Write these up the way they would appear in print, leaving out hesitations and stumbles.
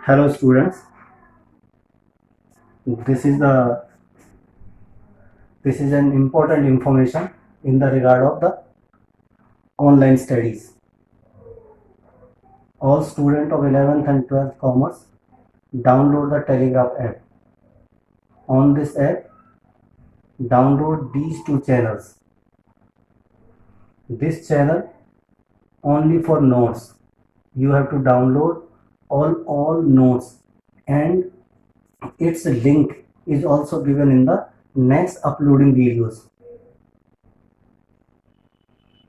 Hello students, this is the this is an important information in the regard of the online studies. All students of 11th and 12th commerce download the Telegraph app. On this app, download these two channels. This channel only for notes. You have to download all notes, and its link is also given in the next uploading videos.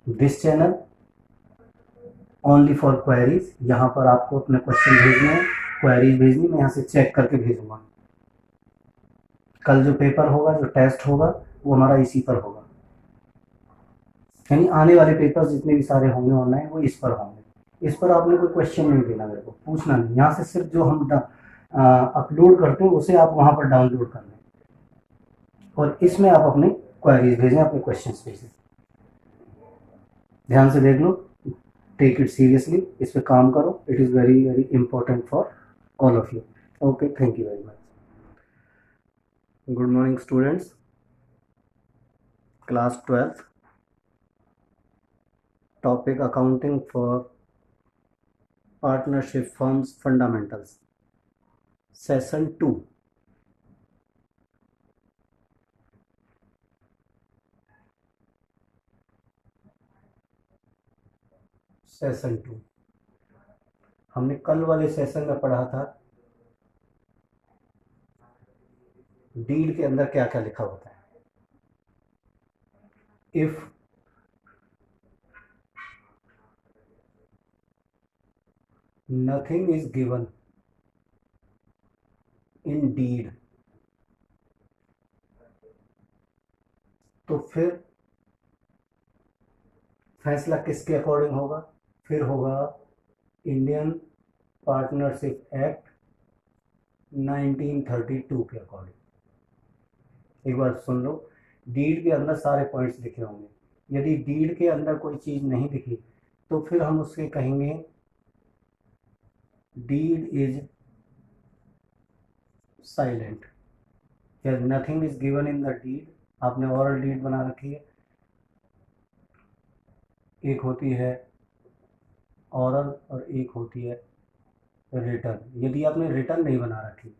This channel only for queries, यहाँ पर आपको अपने question भेजने हैं, queries भेजनी, मैं यहाँ से चेक करके भेजूंगा। कल जो पेपर होगा, जो टेस्ट होगा, वो हमारा इसी पर होगा, यानी आने वाले पेपर जितने भी सारे होंगे ऑनलाइन वो इस पर होंगे। इस पर आपने कोई क्वेश्चन नहीं देना, मेरे को पूछना नहीं, यहाँ से सिर्फ जो हम अपलोड करते हैं उसे आप वहाँ पर डाउनलोड कर लें और इसमें आप अपने क्वेरीज भेजें, अपने क्वेश्चन भेजें। ध्यान से देख लो, टेक इट सीरियसली, इस पे काम करो, it is very very important for all of you. Okay, thank you very much. Good morning students, class 12th, topic accounting for partnership firms fundamentals, session 2। Session 2 हमने कल वाले सेशन में पढ़ा था डीड के अंदर क्या क्या लिखा होता है। If nothing is given in deed, तो फिर फैसला किसके अकॉर्डिंग होगा? फिर होगा इंडियन पार्टनरशिप एक्ट 1932 के अकॉर्डिंग। एक बार सुन लो, डीड के अंदर सारे पॉइंट्स लिखे होंगे। यदि डीड के अंदर कोई चीज नहीं लिखी तो फिर हम उसके कहेंगे डीड इज साइलेंट, या nothing is given in the deed. आपने ओरल डीड बना रखी है, एक होती है ओरल और एक होती है रिटर्न। यदि आपने रिटर्न नहीं बना रखी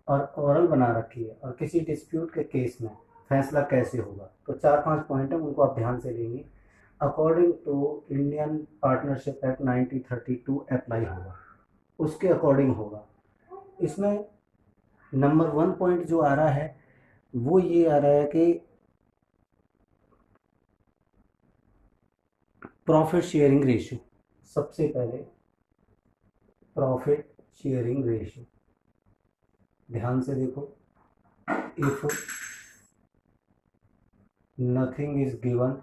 और ओरल बना रखी है और किसी डिस्प्यूट के केस में फैसला कैसे होगा, तो 4-5 पॉइंट है, उनको आप ध्यान से लेंगे। According to Indian Partnership Act 1932 apply होगा, उसके अकॉर्डिंग होगा। इसमें नंबर 1 पॉइंट जो आ रहा है वो ये आ रहा है कि प्रॉफिट शेयरिंग रेशियो। सबसे पहले प्रॉफिट शेयरिंग रेशियो, ध्यान से देखो। If nothing is given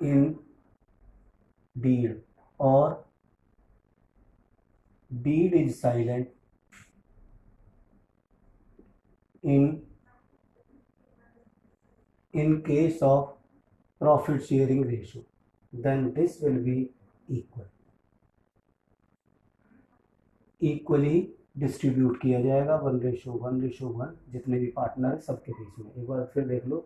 in deed और deed is silent in case of profit sharing ratio, then this will be equally distribute किया जाएगा 1:1:1, जितने भी पार्टनर है सबके बीच में। एक बार फिर देख लो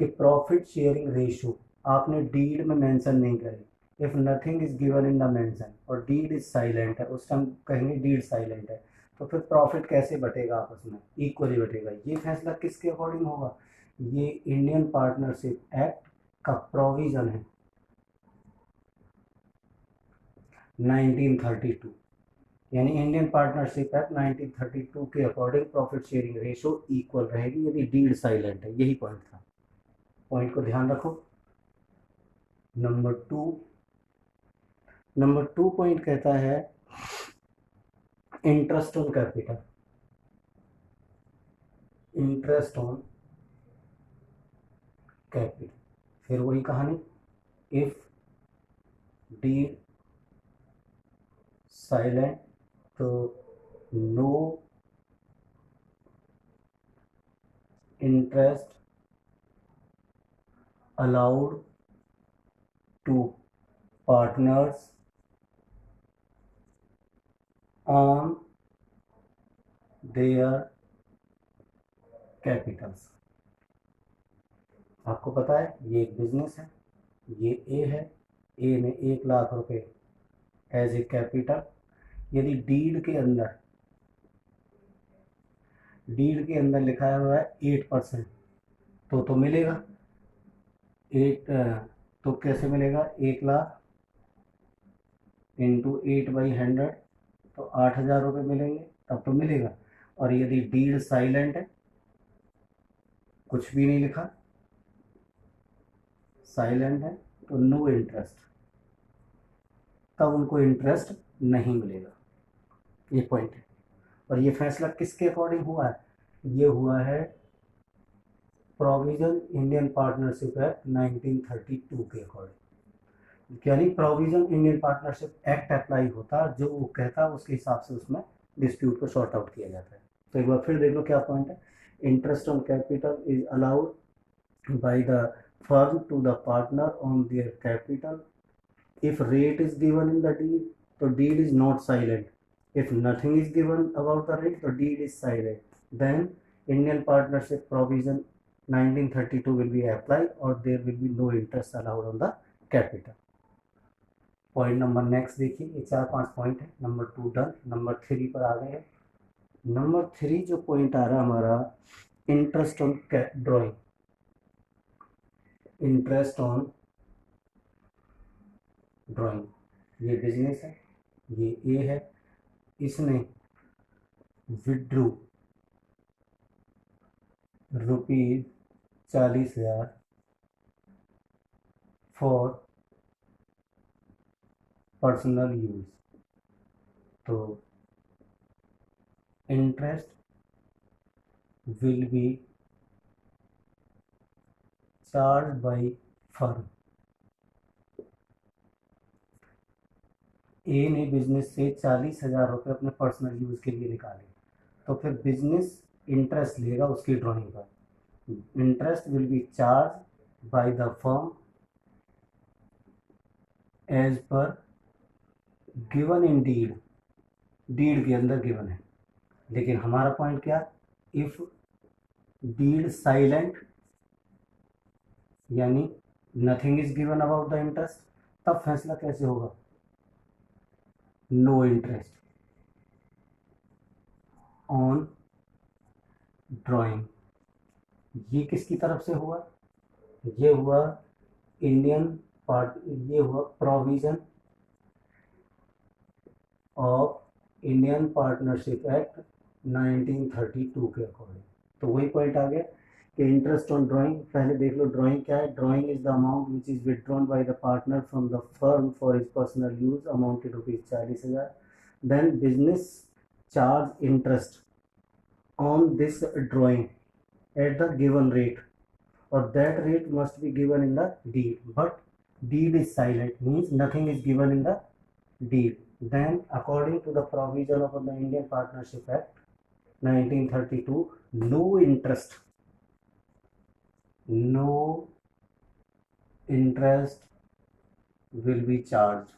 कि प्रॉफिट शेयरिंग रेशियो आपने डीड में मेंशन नहीं करी। If nothing is given in the mention और डीड इज साइलेंट है, उस टाइम कहेंगे डीड साइलेंट है, तो फिर प्रॉफिट कैसे बटेगा आपस में? इक्वली बटेगा। ये फैसला किसके अकॉर्डिंग होगा? ये इंडियन पार्टनरशिप एक्ट का प्रोविजन है 1932, यानी इंडियन पार्टनरशिप एक्ट 1932 के according profit sharing ratio equal रहेगी यदि डीड साइलेंट है। यही पॉइंट था, पॉइंट को ध्यान रखो। नंबर टू पॉइंट कहता है interest on capital. Interest on capital, फिर वही कहानी, इफ डीड साइलेंट तो no interest allowed to partners on their capitals. आपको पता है ये एक बिजनेस है, ये ए है, ए ने 1 लाख रुपए एज ए कैपिटल, यदि डीड के अंदर लिखा हुआ है 8%, तो मिलेगा 8, तो कैसे मिलेगा? 1 लाख इंटू 8/100, तो 8,000 रुपये मिलेंगे, तब तो मिलेगा। और यदि डीड साइलेंट है, कुछ भी नहीं लिखा, साइलेंट है, तो नो इंटरेस्ट, तब उनको इंटरेस्ट नहीं मिलेगा। ये पॉइंट है। और ये फैसला किसके अकॉर्डिंग हुआ है? ये हुआ है प्रोविजन इंडियन पार्टनरशिप एक्ट 1932 के अकॉर्डिंग। यानी provision Indian Partnership act apply होता, जो वो कहता है उसके हिसाब से उसमें डिस्प्यूट को सॉर्ट आउट किया जाता है। तो एक बार फिर देख लो क्या पॉइंट है। Interest on capital is allowed by the firm to the partner on their capital if rate is given in the deed, so deed is not silent. If nothing is given about the rate, the deed is silent. Then Indian Partnership Provision 1932 will be applied, or there will be no interest allowed on the capital. Point number next देखिए, ये 4-5 point है। Number 2 done. Number 3 पर आ गए हैं। Number 3 जो point आ रहा हमारा, interest on drawing. Interest on drawing, ये बिजनेस है, ये ए है, इसने विड्रू ₹40,000 फॉर पर्सनल यूज, तो interest will be charge by firm. A ने बिजनेस से 40,000 रुपये अपने पर्सनल यूज के लिए निकाले, तो फिर बिजनेस इंटरेस्ट लेगा उसकी ड्राइंग पर। Interest will be charge by the firm as per given in deed. Deed के अंदर गिवन है, लेकिन हमारा पॉइंट क्या? इफ डीड साइलेंट, यानी nothing is given about the interest, तब फैसला कैसे होगा? No interest on drawing. ये किसकी तरफ से हुआ? ये हुआ ये हुआ provision of Indian Partnership Act 1932 के अकॉर्डिंग। तो वही पॉइंट आ गया कि इंटरेस्ट ऑन ड्राइंग। पहले देख लो ड्राइंग क्या है। Drawing is the amount which is withdrawn by the partner from the firm for his personal use amounted ₹40,000। Then business charge interest on this drawing at the given rate, or that rate must be given in the deed, but deed is silent, means nothing is given in the deed. Then according to the provision of the Indian Partnership Act 1932, no interest will be charged।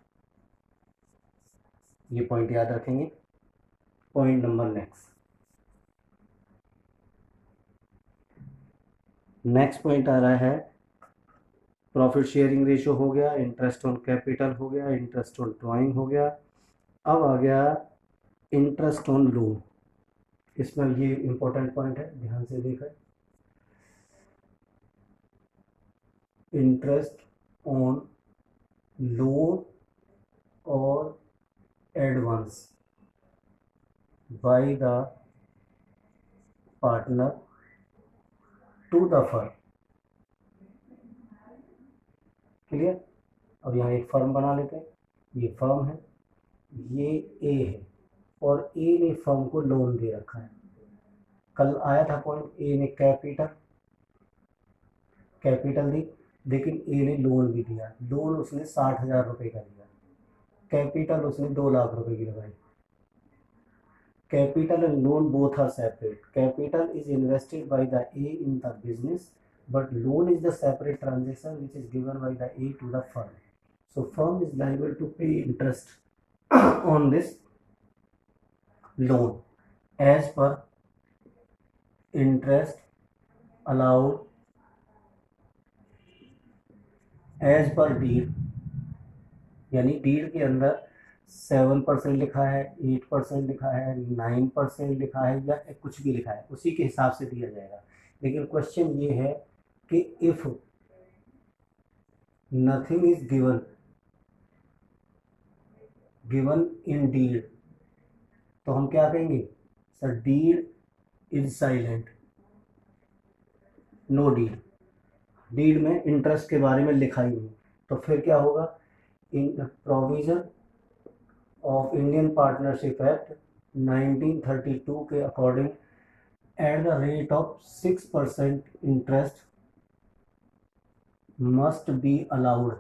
ये point याद रखेंगे। Point number next point आ रहा है, profit sharing ratio हो गया, interest on capital हो गया, इंटरेस्ट ऑन ड्राइंग हो गया। अब आ गया इंटरेस्ट ऑन लोन। इसमें ये इंपॉर्टेंट पॉइंट है, ध्यान से देखा। इंटरेस्ट ऑन लोन और advance by the partner to the firm. Clear? अब यहाँ एक फर्म बना लेते हैं। ये फर्म है, ये ए है, और ए ने फर्म को लोन दे रखा है। कल आया था पॉइंट, ए ने कैपिटल दी, लेकिन ए ने लोन भी दिया। लोन उसने 60,000 रुपये का दिया, कैपिटल उसने 2 लाख रुपए की लगाई। Capital and loan both are separate. Capital is invested by the A in the business, but loan is the separate transaction which is given by the A to the firm. So firm is liable to pay interest on this loan as per interest allowed as per deed, यानी deed के अंदर 7% लिखा है, 8% लिखा है, 9% लिखा है, या कुछ भी लिखा है, उसी के हिसाब से दिया जाएगा। लेकिन क्वेश्चन ये है कि if nothing is given in deed, तो हम क्या कहेंगे sir, deed is silent, no deed, deed में इंटरेस्ट के बारे में लिखा ही नहीं, तो फिर क्या होगा, इन provision of Indian Partnership Act 1932 के according at the rate of 6% interest must be allowed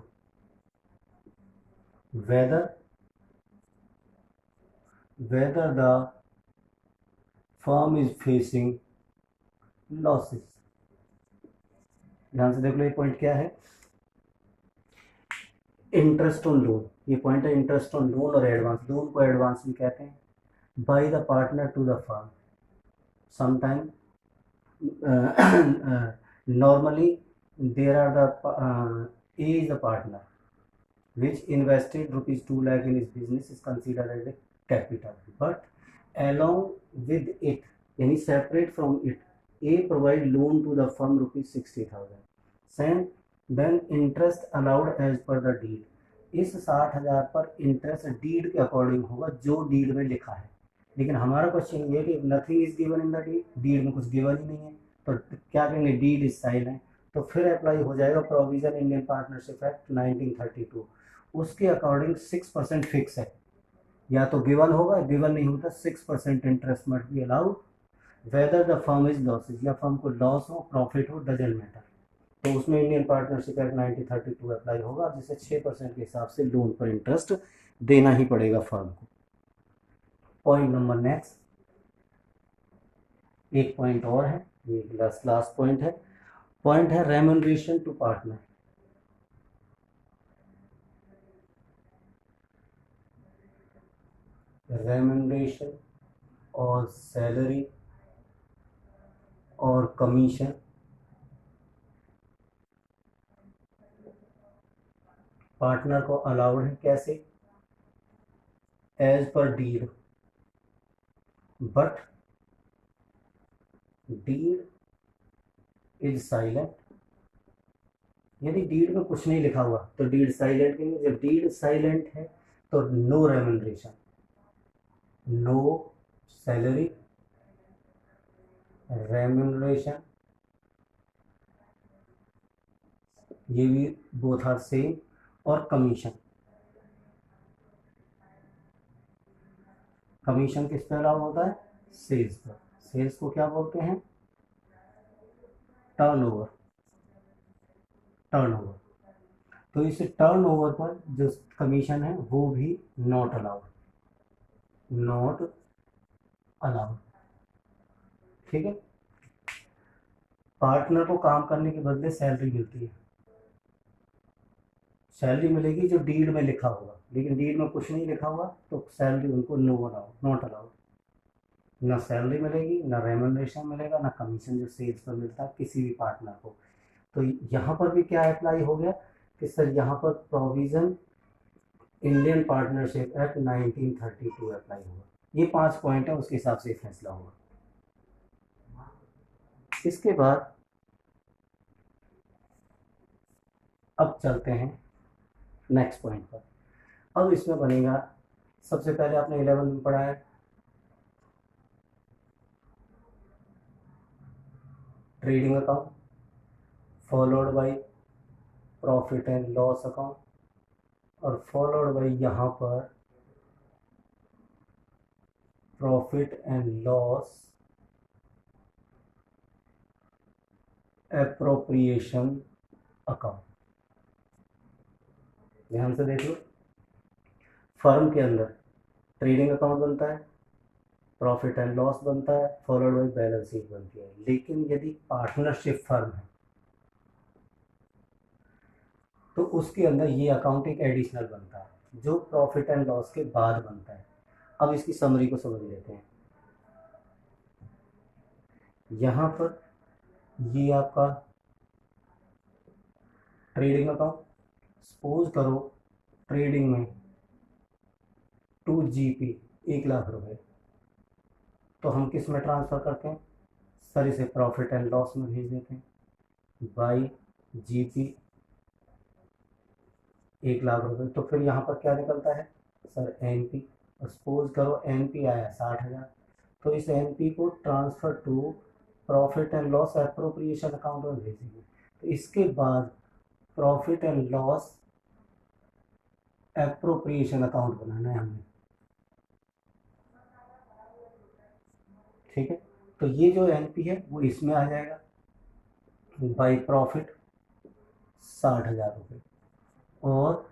whether the firm is facing losses। ध्यान से देख लो, ये पॉइंट क्या है, इंटरेस्ट ऑन लोन, ये पॉइंट है इंटरेस्ट ऑन लोन और एडवांस, लोन को एडवांस भी कहते हैं, by the partner to the firm, sometime normally there are the A is the partner which invested rupees 2 lakh in his business is considered as a capital, but along with it, yani separate from it, A provide loan to the firm rupees 60,000, same then interest allowed as per the deed, इस 60,000 पर interest deed के according होगा जो deed में लिखा है। लेकिन हमारा क्वेश्चन ये है कि nothing is given in the deed, deed में कुछ गिवन ही नहीं है, तो क्या कहेंगे, डीड इज साइलेंट, तो फिर अप्लाई हो जाएगा प्रोविजन इंडियन पार्टनरशिप एक्ट 1932, उसके अकॉर्डिंग 6% फिक्स है, या तो गिवन होगा, गिवन नहीं होता 6% interest must be allowed whether the firm is losses, या फर्म को लॉस हो प्रॉफिट हो डजंट मैटर, तो उसमें इंडियन पार्टनरशिप एक्ट 1932 अप्लाई होगा, जिसे 6% के हिसाब से लोन पर इंटरेस्ट देना ही पड़ेगा फर्म को। पॉइंट नंबर नेक्स्ट, एक पॉइंट और है, ये लास्ट पॉइंट है रेम्यूनरेशन टू पार्टनर। रेम्यूनरेशन और सैलरी और कमीशन पार्टनर को अलाउड है, कैसे, as per deed, but deed is silent, यदि डीड में कुछ नहीं लिखा हुआ तो डीड साइलेंट कहेंगे, जब डीड साइलेंट है तो no remuneration, no salary, remuneration, ये भी बोथ आर सेम, और कमीशन, कमीशन किस पे अलाउ होता है, सेल्स पर, सेल्स को क्या बोलते हैं, टर्नओवर, टर्नओवर, तो इस टर्नओवर पर जो कमीशन है वो भी नॉट अलाउड, नॉट अलाउड, ठीक है। पार्टनर को काम करने के बदले सैलरी मिलती है, सैलरी मिलेगी जो डीड में लिखा होगा, लेकिन डीड में कुछ नहीं लिखा हुआ तो सैलरी उनको नो अलाउड, नॉट अलाउड, ना सैलरी मिलेगी, ना रेम्यूनरेशन मिलेगा, ना कमीशन जो सेल्स पर मिलता है किसी भी पार्टनर को। तो यहाँ पर भी क्या अप्लाई हो गया कि सर यहाँ पर provision Indian Partnership Act 1932 apply होगा। ये 5 पॉइंट है, उसके हिसाब से फैसला होगा। इसके बाद अब चलते हैं नेक्स्ट पॉइंट पर। अब इसमें बनेगा, सबसे पहले आपने 11 में पढ़ा है trading account, followed by profit and loss account, और फॉलोड बाय यहाँ पर profit and loss appropriation account. ध्यान से देख लो, फर्म के अंदर ट्रेडिंग अकाउंट बनता है, प्रॉफिट एंड लॉस बनता है, फॉलोड बाय बैलेंस शीट बनती है। लेकिन यदि पार्टनरशिप फर्म है तो उसके अंदर ये अकाउंट एक एडिशनल बनता है जो प्रॉफिट एंड लॉस के बाद बनता है। अब इसकी समरी को समझ लेते हैं। यहाँ पर ये आपका ट्रेडिंग अकाउंट, सपोज करो ट्रेडिंग में 2 GP 1,00,000 रुपए, तो हम किस में ट्रांसफ़र करते हैं सर, इसे प्रॉफिट एंड लॉस में भेज देते हैं बाई GP 1,00,000 रुपए। तो फिर यहाँ पर क्या निकलता है सर NP, और सपोज करो NP आया 60,000, तो इस NP को transfer to profit and loss appropriation account में भेजेंगे। तो इसके बाद profit and loss appropriation account बनाना है हमें, ठीक है। तो ये जो NP है वो इसमें आ जाएगा बाई प्रॉफिट 60,000 रुपये, और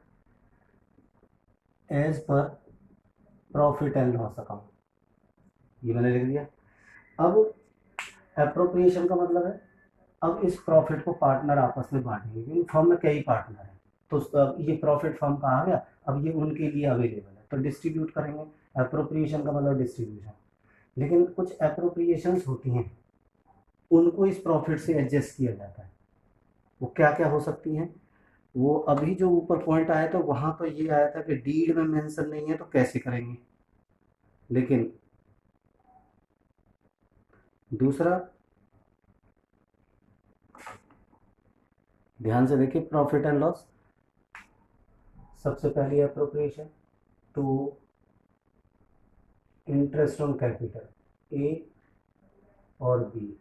as per profit and loss account, ये मैंने लिख दिया। अब एप्रोप्रिएशन का मतलब है अब इस प्रॉफिट को पार्टनर आपस में बांटेंगे, क्योंकि फर्म में कई पार्टनर हैं, तो अब ये प्रॉफिट फर्म का आ गया, अब ये उनके लिए अवेलेबल है, तो डिस्ट्रीब्यूट करेंगे। एप्रोप्रिएशन का मतलब डिस्ट्रीब्यूशन। लेकिन कुछ एप्रोप्रिएशंस होती हैं, उनको इस प्रॉफिट से एडजस्ट किया जाता है। वो क्या क्या हो सकती हैं, वो अभी जो ऊपर पॉइंट आया था वहां तो ये आया था कि डीड में मेंशन नहीं है तो कैसे करेंगे, लेकिन दूसरा ध्यान से देखिए, प्रॉफिट एंड लॉस, सबसे पहली appropriation to interest on capital, A और बी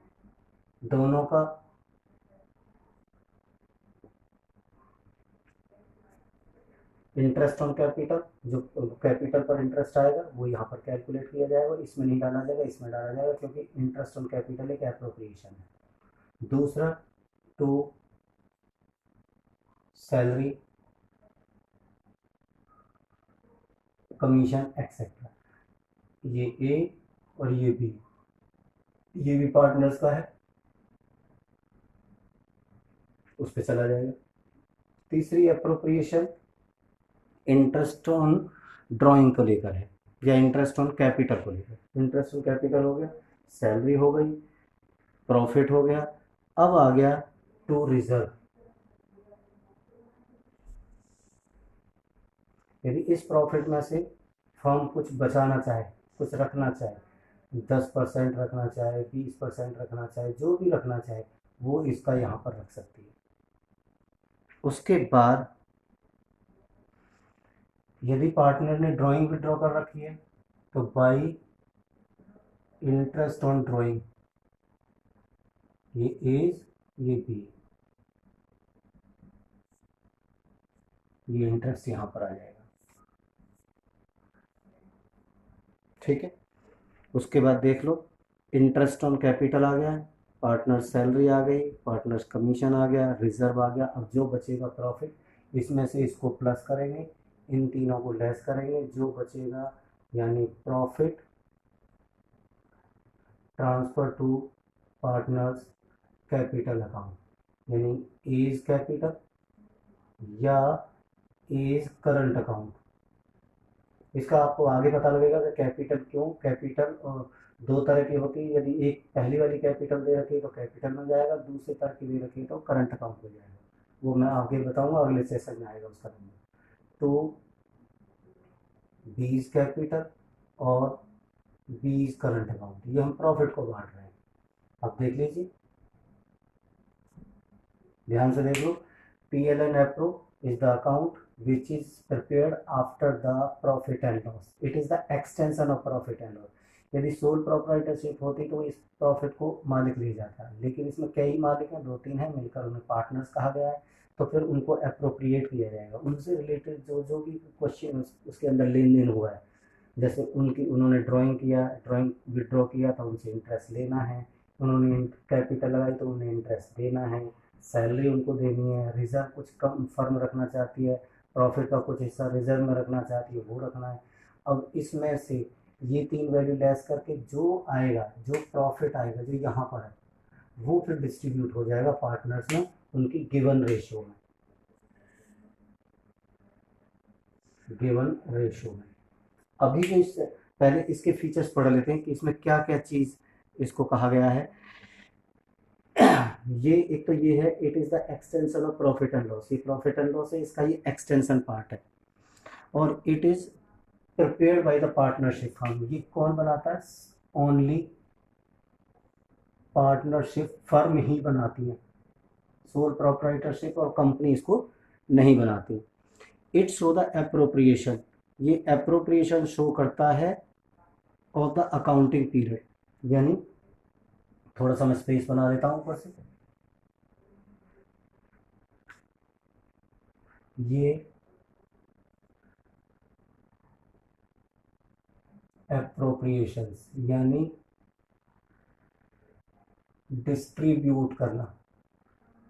दोनों का इंटरेस्ट ऑन कैपिटल, जो कैपिटल पर इंटरेस्ट आएगा वो यहाँ पर कैलकुलेट किया जाएगा, इसमें नहीं डाला जाएगा, इसमें डाला जाएगा, क्योंकि इंटरेस्ट ऑन कैपिटल एक एप्रोप्रिएशन है। दूसरा टू सैलरी, कमीशन एक्सेट्रा, ये ए और ये बी, ये भी पार्टनर्स का है, उस पर चला जाएगा। तीसरी अप्रोप्रिएशन इंटरेस्ट ऑन ड्राइंग को लेकर है, या इंटरेस्ट ऑन कैपिटल को लेकर। इंटरेस्ट ऑन कैपिटल हो गया, सैलरी हो गई, प्रॉफिट हो गया, अब आ गया टू रिजर्व। यदि इस प्रॉफिट में से फर्म कुछ बचाना चाहे, कुछ रखना चाहे, 10% रखना चाहे, 20% रखना चाहे, जो भी रखना चाहे वो इसका यहाँ पर रख सकती है। उसके बाद यदि पार्टनर ने ड्राइंग विड्रॉ कर रखी है तो बाई इंटरेस्ट ऑन ड्राइंग, ये एज ये बी, ये इंटरेस्ट यहाँ पर आ जाएगा, ठीक है। उसके बाद देख लो, इंटरेस्ट ऑन कैपिटल आ गया है, पार्टनर सैलरी आ गई, पार्टनर्स कमीशन आ गया, रिजर्व आ गया। अब जो बचेगा प्रॉफिट, इसमें से इसको प्लस करेंगे, इन तीनों को लेस करेंगे, जो बचेगा यानी profit transfer to partners capital account, यानी एज कैपिटल या एज करंट अकाउंट। इसका आपको आगे पता लगेगा कि कैपिटल क्यों, कैपिटल दो तरह की होती है, यदि एक पहली वाली कैपिटल दे रखी है तो कैपिटल में जाएगा, दूसरी तरह की दे रखी है तो करंट अकाउंट में जाएगा, वो मैं आगे बताऊंगा, अगले सेशन में आएगा उसका नंबर। तो 20 कैपिटल और 20 करंट अकाउंट, ये हम प्रॉफिट को बांट रहे हैं। अब देख लीजिए, ध्यान से देख लो, PL and APRO is the account which is prepared after the profit and loss. It is the extension of profit and loss. यदि सोल प्रोप्राइटरशिप होती तो इस प्रॉफिट को मालिक ले जाता है, लेकिन इसमें कई मालिक हैं, 2-3 हैं, मिलकर उन्हें पार्टनर्स कहा गया है, तो फिर उनको अप्रोप्रिएट किया जाएगा। उनसे रिलेटेड जो जो भी क्वेश्चन उसके अंदर लेन देन हुआ है, जैसे उन्होंने ड्राइंग किया, ड्राइंग विड्रॉ किया तो उनसे इंटरेस्ट लेना है, उन्होंने कैपिटल लगाई तो उन्हें इंटरेस्ट देना है, सैलरी उनको देनी है, रिजर्व कुछ कम फर्म रखना चाहती है, प्रॉफिट का कुछ हिस्सा रिजर्व में रखना चाहती है, वो रखना है। अब इसमें से ये 3 वैल्यू लेस करके जो आएगा, जो प्रॉफिट आएगा जो यहाँ पर है, वो फिर डिस्ट्रीब्यूट हो जाएगा पार्टनर्स में उनकी गिवन रेशियो में, गिवन रेशियो में। अभी जो इस पहले इसके फीचर्स पढ़ लेते हैं कि इसमें क्या क्या चीज़ इसको कहा गया है। ये एक तो ये है, it is the extension of profit and loss. ये प्रॉफिट एंड लॉस है, इसका ये एक्सटेंशन पार्ट है। और it is prepared by the partnership firm. ये कौन बनाता है? ओनली पार्टनरशिप फर्म ही बनाती है, सोल प्रोप्राइटरशिप और कंपनी इसको नहीं बनाती। It show the appropriation. ये एप्रोप्रिएशन शो करता है ऑफ द अकाउंटिंग पीरियड, यानी थोड़ा सा मैं स्पेस बना देता हूँ ऊपर से। ये एप्रोप्रिएशंस यानी डिस्ट्रीब्यूट करना।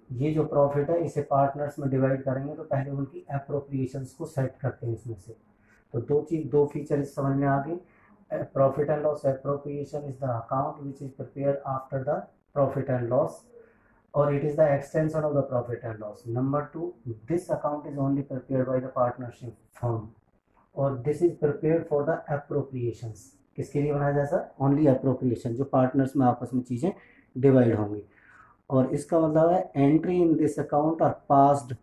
ये जो प्रॉफिट है इसे पार्टनर्स में डिवाइड करेंगे तो पहले उनकी एप्रोप्रिएशंस को सेट करते हैं इसमें से। तो दो फीचर इस समझ में आ गई। Profit and loss appropriation is the account which is prepared after the profit and loss, और it is the extension of the profit and loss. Number 2, this account is only prepared by the partnership firm, और this is prepared for the appropriations. किसके लिए बनाया जाता है? Only appropriation, जो partners में आपस में चीज़ें डिवाइड होंगी। और इसका मतलब है entry in this account are passed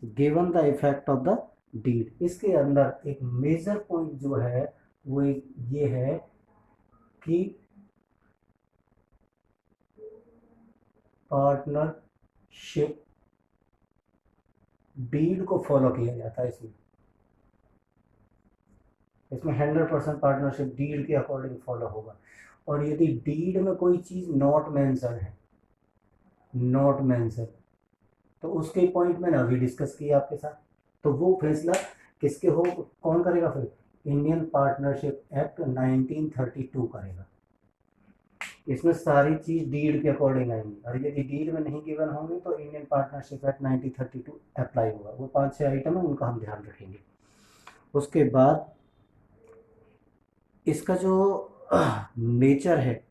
given the effect of the deed. इसके अंदर एक मेजर पॉइंट जो है वो ये है कि पार्टनरशिप डीड को फॉलो किया जाता है। इसमें 100% पार्टनरशिप डीड के अकॉर्डिंग फॉलो होगा। और यदि डीड में कोई चीज़ नॉट मेंशन है, नॉट मेंशन, तो उसके पॉइंट मैंने अभी डिस्कस किया आपके साथ, तो वो फैसला किसके हो, कौन करेगा? फिर इंडियन पार्टनरशिप एक्ट 1932 करेगा। इसमें सारी चीज़ डीड के अकॉर्डिंग आएंगी, और यदि डीड में नहीं गिवन होंगे तो इंडियन पार्टनरशिप एक्ट 1932 अप्लाई होगा। वो 5-6 आइटम है, उनका हम ध्यान रखेंगे। उसके बाद इसका जो नेचर है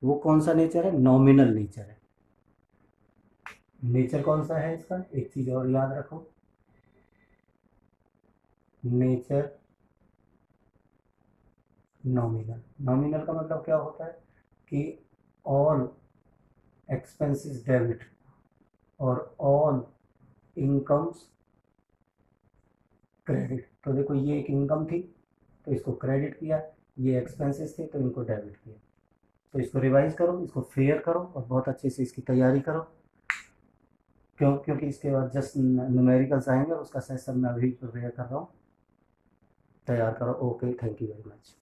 वो कौन सा नेचर है? नॉमिनल नेचर है। नेचर कौन सा है इसका? एक चीज़ और याद रखो, नेचर नॉमिनल। नॉमिनल का मतलब क्या होता है कि ऑल एक्सपेंसेस डेबिट और ऑल इनकम्स क्रेडिट। तो देखो ये एक इनकम थी तो इसको क्रेडिट किया, ये एक्सपेंसेस थे तो इनको डेबिट किया। तो इसको रिवाइज करो, इसको फेयर करो और बहुत अच्छे से इसकी तैयारी करो। क्योंकि इसके बाद जस्ट न्यूमेरिकल्स आएंगे और उसका सेशन मैं अभी प्रिपेयर कर रहा हूँ। तैयार करो। Okay, thank you very much.